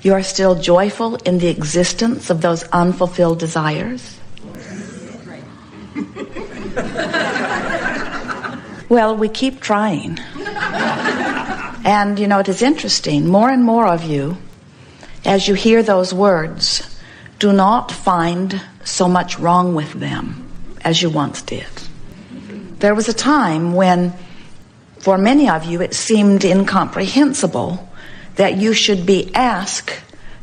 You are still joyful in the existence of those unfulfilled desires? Well, we keep trying. And you know, it is interesting. More and more of you, as you hear those words, do not find so much wrong with them as you once did. There was a time when, for many of you, it seemed incomprehensible that you should be asked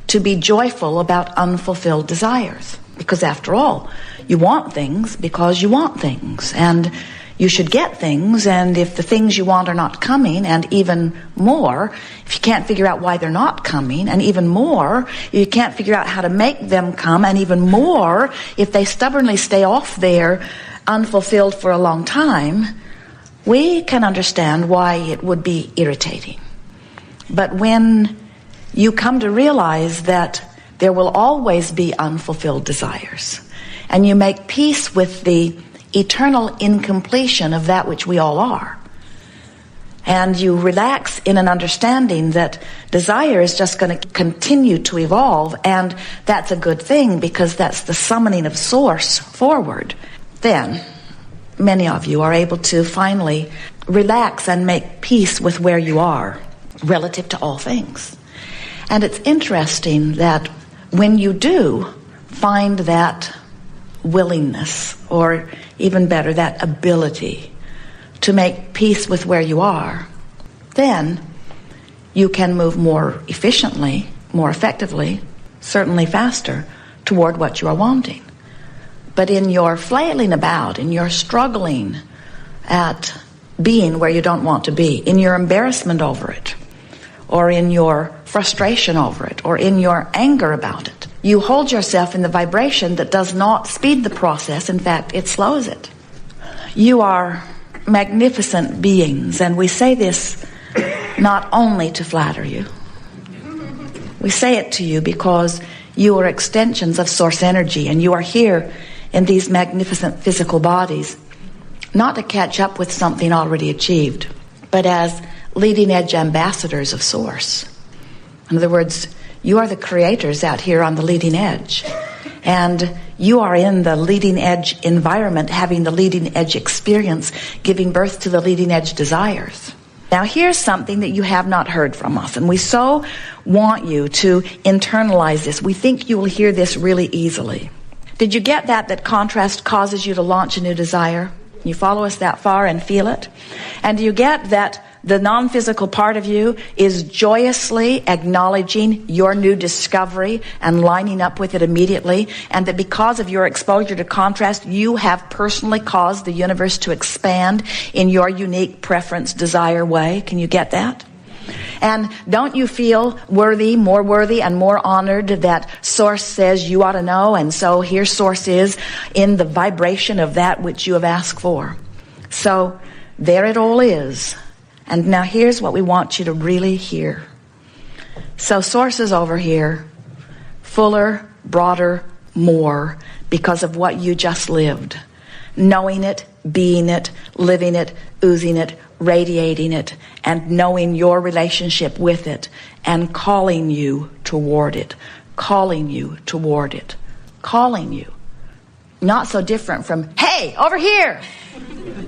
to be joyful about unfulfilled desires. Because after all, you want things because you want things. And you should get things, and if the things you want are not coming, and even more, if you can't figure out why they're not coming, and even more, you can't figure out how to make them come, and even more, if they stubbornly stay off there unfulfilled for a long time, we can understand why it would be irritating. But when you come to realize that there will always be unfulfilled desires, and you make peace with the eternal incompletion of that which we all are, and you relax in an understanding that desire is just going to continue to evolve, and that's a good thing because that's the summoning of Source forward, then many of you are able to finally relax and make peace with where you are relative to all things. And it's interesting that when you do find that willingness, or even better, that ability to make peace with where you are, then you can move more efficiently, more effectively, certainly faster, toward what you are wanting. But in your flailing about, in your struggling at being where you don't want to be, in your embarrassment over it, or in your frustration over it, or in your anger about it, you hold yourself in the vibration that does not speed the process. In fact, it slows it. You are magnificent beings, and we say this not only to flatter you. We say it to you because you are extensions of Source energy, and you are here in these magnificent physical bodies, not to catch up with something already achieved, but as leading edge ambassadors of Source. In other words, you are the creators out here on the leading edge, and you are in the leading edge environment, having the leading edge experience, giving birth to the leading edge desires. Now here's something that you have not heard from us, and we so want you to internalize this. We think you will hear this really easily. Did you get that contrast causes you to launch a new desire? You follow us that far and feel it? And do you get that the non-physical part of you is joyously acknowledging your new discovery and lining up with it immediately, and that because of your exposure to contrast, you have personally caused the universe to expand in your unique preference, desire way? Can you get that? And don't you feel worthy and more honored that Source says you ought to know, and so here Source is in the vibration of that which you have asked for? So there it all is. And now here's what we want you to really hear. So Source is over here, fuller, broader, more, because of what you just lived. Knowing it, being it, living it, oozing it, radiating it, and knowing your relationship with it, and calling you toward it, calling you toward it, calling you. Not so different from, hey, over here,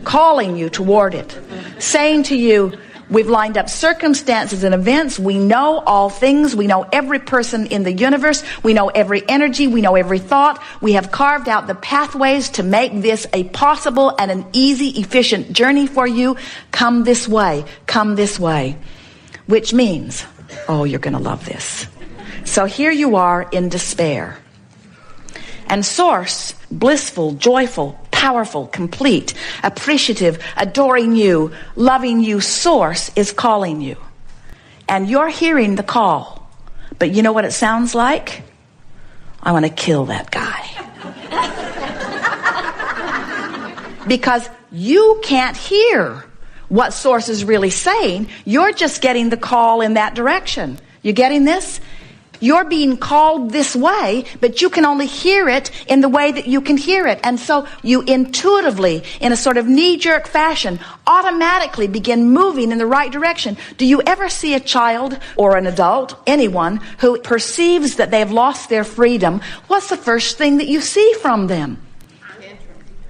calling you toward it, saying to you, we've lined up circumstances and events. We know all things. We know every person in the universe. We know every energy. We know every thought. We have carved out the pathways to make this a possible and an easy, efficient journey for you. Come this way. Come this way. Which means, oh, you're going to love this. So here you are in despair. And Source, blissful, joyful, powerful, complete, appreciative, adoring you, loving you, Source is calling you. And you're hearing the call. But you know what it sounds like? I want to kill that guy. Because you can't hear what Source is really saying. You're just getting the call in that direction. You getting this? You're being called this way, but you can only hear it in the way that you can hear it. And so you intuitively, in a sort of knee-jerk fashion, automatically begin moving in the right direction. Do you ever see a child or an adult, anyone, who perceives that they've lost their freedom? What's the first thing that you see from them?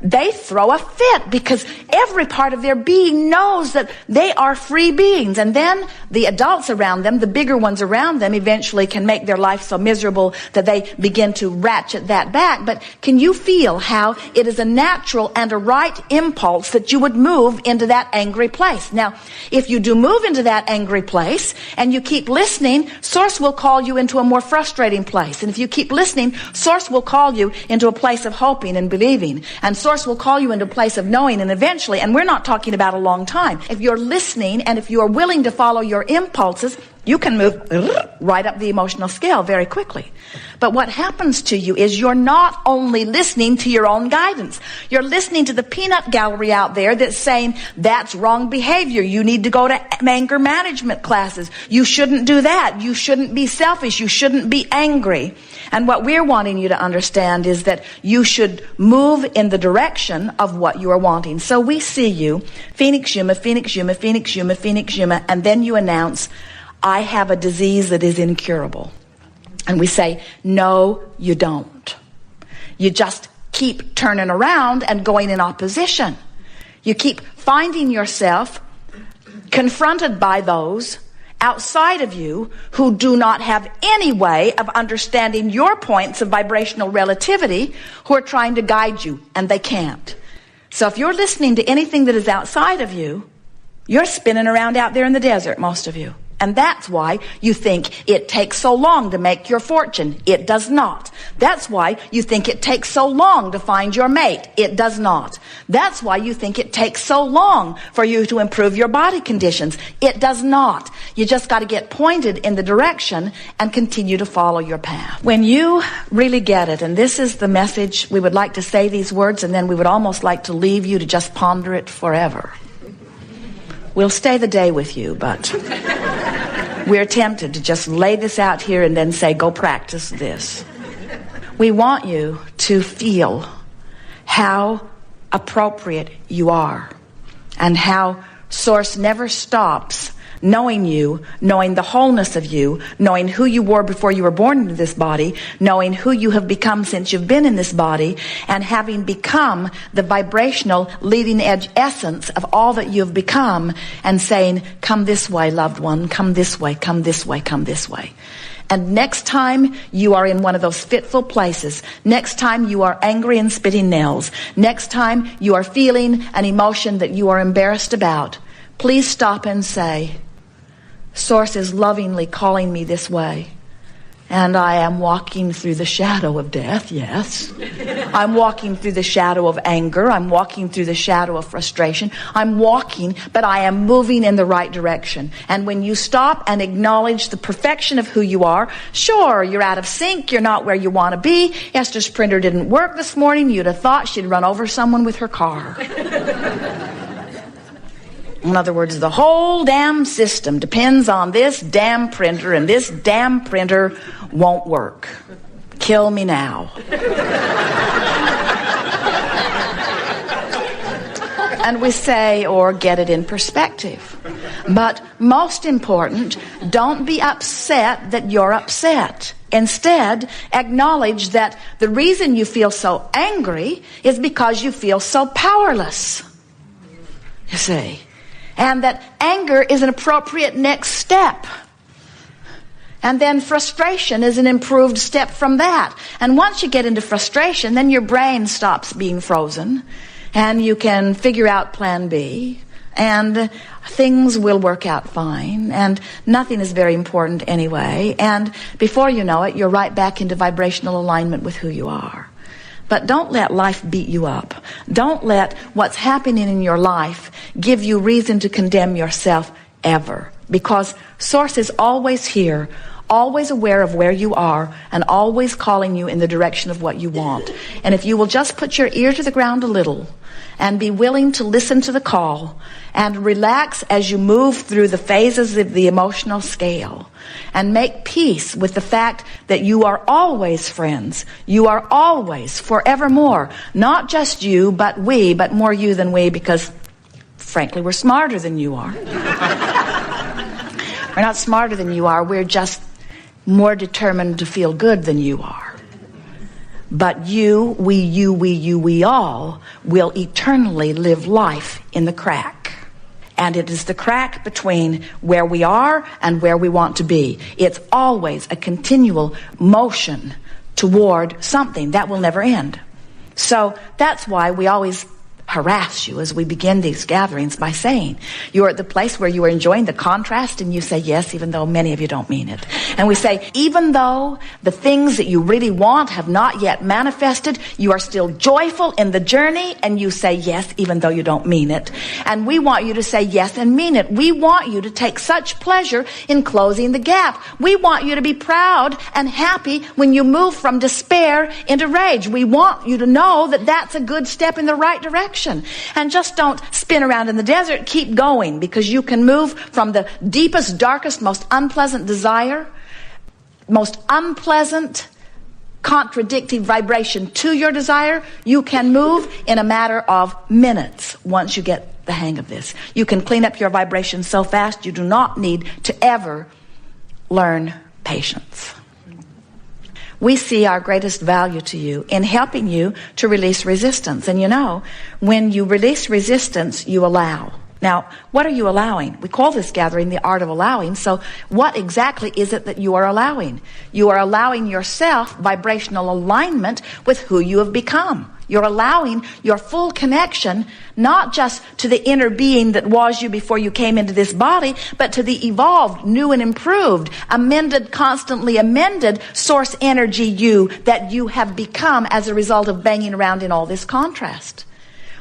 They throw a fit, because every part of their being knows that they are free beings. And then the adults around them, the bigger ones around them, eventually can make their life so miserable that they begin to ratchet that back. But can you feel how it is a natural and a right impulse that you would move into that angry place? Now, if you do move into that angry place and you keep listening, Source will call you into a more frustrating place. And if you keep listening, Source will call you into a place of hoping and believing. And Source will call you into a place of knowing, and eventually, and we're not talking about a long time, if you're listening and if you are willing to follow your impulses, you can move right up the emotional scale very quickly. But what happens to you is you're not only listening to your own guidance. You're listening to the peanut gallery out there that's saying, that's wrong behavior. You need to go to anger management classes. You shouldn't do that. You shouldn't be selfish. You shouldn't be angry. And what we're wanting you to understand is that you should move in the direction of what you are wanting. So we see you, Phoenix Yuma, Phoenix Yuma, Phoenix Yuma, Phoenix Yuma, and then you announce, I have a disease that is incurable. And we say, no, you don't. You just keep turning around and going in opposition. You keep finding yourself confronted by those outside of you who do not have any way of understanding your points of vibrational relativity, who are trying to guide you, and they can't. So if you're listening to anything that is outside of you, you're spinning around out there in the desert, most of you. And that's why you think it takes so long to make your fortune. It does not. That's why you think it takes so long to find your mate. It does not. That's why you think it takes so long for you to improve your body conditions. It does not. You just got to get pointed in the direction and continue to follow your path. When you really get it, and this is the message, we would like to say these words, and then we would almost like to leave you to just ponder it forever. We'll stay the day with you, but we're tempted to just lay this out here and then say, go practice this. We want you to feel how appropriate you are and how Source never stops knowing you, knowing the wholeness of you, knowing who you were before you were born into this body, knowing who you have become since you've been in this body, and having become the vibrational leading edge essence of all that you've become, and saying, come this way, loved one, come this way, come this way, come this way. And next time you are in one of those fitful places, next time you are angry and spitting nails, next time you are feeling an emotion that you are embarrassed about, please stop and say, Source is lovingly calling me this way, and I am walking through the shadow of death, yes. I'm walking through the shadow of anger. I'm walking through the shadow of frustration. I'm walking, but I am moving in the right direction. And when you stop and acknowledge the perfection of who you are, sure, you're out of sync. You're not where you want to be. Esther's printer didn't work this morning. You'd have thought she'd run over someone with her car. In other words, the whole damn system depends on this damn printer, and this damn printer won't work. Kill me now. And we say, or get it in perspective. But most important, don't be upset that you're upset. Instead, acknowledge that the reason you feel so angry is because you feel so powerless. You see? And that anger is an appropriate next step. And then frustration is an improved step from that. And once you get into frustration, then your brain stops being frozen, and you can figure out plan B, and things will work out fine, and nothing is very important anyway. And before you know it, you're right back into vibrational alignment with who you are. But don't let life beat you up. Don't let what's happening in your life give you reason to condemn yourself ever. Because Source is always here, always aware of where you are and always calling you in the direction of what you want. And if you will just put your ear to the ground a little and be willing to listen to the call and relax as you move through the phases of the emotional scale and make peace with the fact that you are always friends. You are always, forevermore, not just you, but we, but more you than we, because frankly, we're smarter than you are. We're not smarter than you are. We're just more determined to feel good than you are. But you, we all will eternally live life in the crack. And it is the crack between where we are and where we want to be. It's always a continual motion toward something that will never end. So that's why we always harass you as we begin these gatherings by saying you're at the place where you are enjoying the contrast and you say yes, even though many of you don't mean it. And we say, even though the things that you really want have not yet manifested, you are still joyful in the journey, and you say yes, even though you don't mean it. And we want you to say yes and mean it. We want you to take such pleasure in closing the gap. We want you to be proud and happy when you move from despair into rage. We want you to know that that's a good step in the right direction. And just don't spin around in the desert. Keep going, because you can move from the deepest, darkest, most unpleasant desire, most unpleasant, contradicting vibration to your desire. You can move in a matter of minutes once you get the hang of this. You can clean up your vibration so fast you do not need to ever learn patience. We see our greatest value to you in helping you to release resistance. And you know, when you release resistance, you allow. Now, what are you allowing? We call this gathering the art of allowing. So what exactly is it that you are allowing? You are allowing yourself vibrational alignment with who you have become. You're allowing your full connection, not just to the inner being that was you before you came into this body, but to the evolved, new and improved, amended, constantly amended source energy you that you have become as a result of banging around in all this contrast.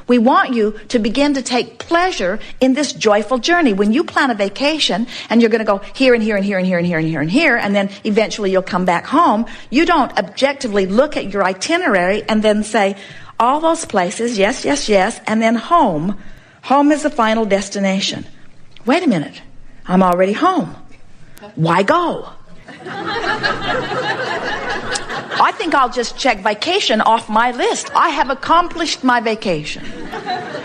We want you to begin to take pleasure in this joyful journey. When you plan a vacation and you're going to go here and here and here and here and here and here and here, and then eventually you'll come back home, you don't objectively look at your itinerary and then say, all those places, yes, yes, yes, and then home. Home is the final destination. Wait a minute. I'm already home. Why go? I think I'll just check vacation off my list. I have accomplished my vacation.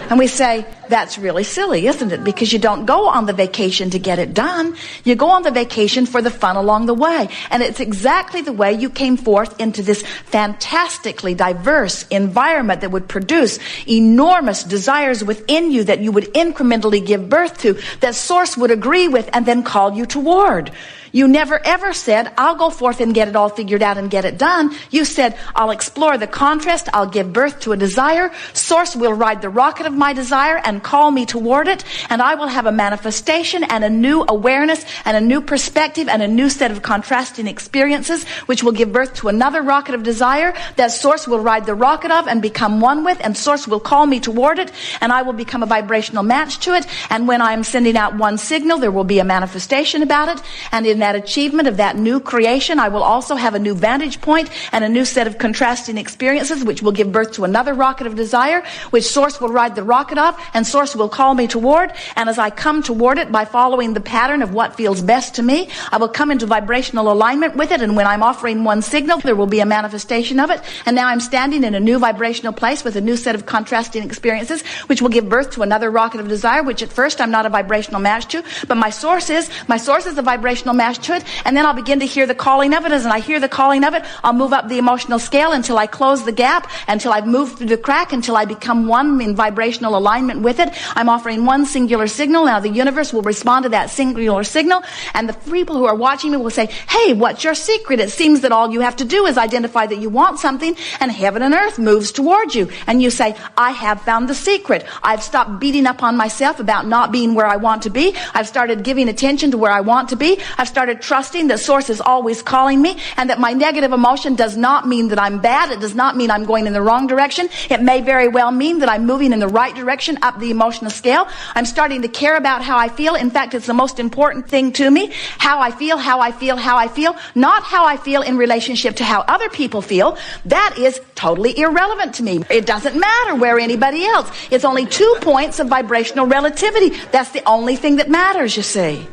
And we say, that's really silly, isn't it? Because you don't go on the vacation to get it done. You go on the vacation for the fun along the way. And it's exactly the way you came forth into this fantastically diverse environment that would produce enormous desires within you that you would incrementally give birth to, that Source would agree with and then call you toward. You never ever said, I'll go forth and get it all figured out and get it done. You said, I'll explore the contrast, I'll give birth to a desire. Source will ride the rocket of my desire and call me toward it, and I will have a manifestation and a new awareness and a new perspective and a new set of contrasting experiences, which will give birth to another rocket of desire that Source will ride the rocket of and become one with, and Source will call me toward it, and I will become a vibrational match to it. And when I'm sending out one signal, there will be a manifestation about it, and in that achievement of that new creation, I will also have a new vantage point and a new set of contrasting experiences, which will give birth to another rocket of desire, which Source will ride the rocket of, and Source will call me toward. And as I come toward it by following the pattern of what feels best to me, I will come into vibrational alignment with it. And when I'm offering one signal, there will be a manifestation of it. And now I'm standing in a new vibrational place with a new set of contrasting experiences, which will give birth to another rocket of desire, which at first I'm not a vibrational match to, but my source is a vibrational match to it. And then I'll begin to hear the calling of it. As I hear the calling of it, I'll move up the emotional scale until I close the gap, until I've moved through the crack, until I become one in vibrational alignment with it. I'm offering one singular signal. Now the universe will respond to that singular signal, and the people who are watching me will say, hey, what's your secret? It seems that all you have to do is identify that you want something, and heaven and earth moves towards you. And you say, I have found the secret. I've stopped beating up on myself about not being where I want to be. I've started giving attention to where I want to be. I've started trusting that Source is always calling me, and that my negative emotion does not mean that I'm bad. It does not mean I'm going in the wrong direction. It may very well mean that I'm moving in the right direction up the the emotional scale. I'm starting to care about how I feel. In fact, it's the most important thing to me. How I feel, how I feel, how I feel. Not how I feel in relationship to how other people feel. That is totally irrelevant to me. It doesn't matter where anybody else. It's only 2 points of vibrational relativity. That's the only thing that matters, you see.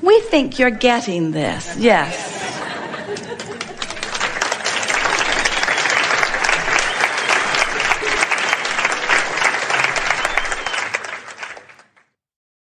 We think you're getting this. Yes.